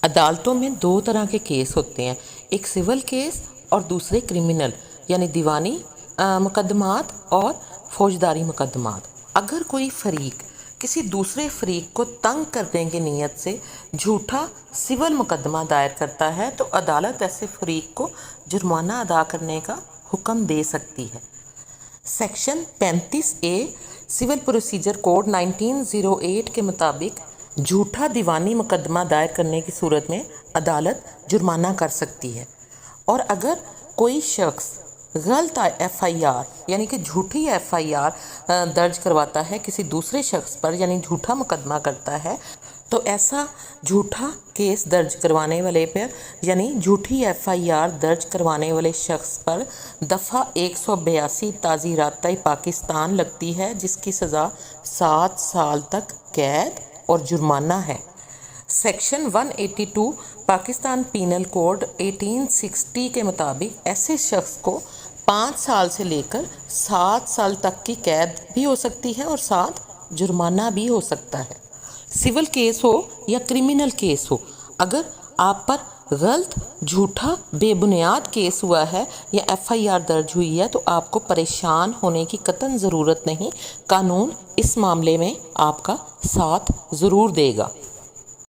عدالتوں میں دو طرح کے کیس ہوتے ہیں، ایک سول کیس اور دوسرے کرمنل یعنی دیوانی مقدمات اور فوجداری مقدمات۔ اگر کوئی فریق کسی دوسرے فریق کو تنگ کرنے کی نیت سے جھوٹا سول مقدمہ دائر کرتا ہے تو عدالت ایسے فریق کو جرمانہ ادا کرنے کا حکم دے سکتی ہے۔ Section 35A civil procedure code 1908 کے مطابق جھوٹا دیوانی مقدمہ دائر کرنے کی صورت میں عدالت جرمانہ کر سکتی ہے، اور اگر کوئی شخص غلط ایف آئی آر یعنی کہ جھوٹی ایف آئی آر درج کرواتا ہے کسی دوسرے شخص پر، یعنی جھوٹا مقدمہ کرتا ہے، تو ایسا جھوٹا کیس درج کروانے والے پر یعنی جھوٹی ایف آئی آر درج کروانے والے شخص پر دفعہ 182 تعزیراتِ پاکستان لگتی ہے، جس کی سزا 7 سال تک قید اور جرمانہ ہے۔ سیکشن 182 پاکستان پینل کوڈ 1860 کے مطابق ایسے شخص کو 5 سال سے لے کر 7 سال تک کی قید بھی ہو سکتی ہے اور ساتھ جرمانہ بھی ہو سکتا ہے۔ سول کیس ہو یا کرمنل کیس ہو، اگر آپ پر غلط جھوٹا بے بنیاد کیس ہوا ہے یا ایف آئی آر درج ہوئی ہے تو آپ کو پریشان ہونے کی قطعاً ضرورت نہیں، قانون اس معاملے میں آپ کا ساتھ ضرور دے گا۔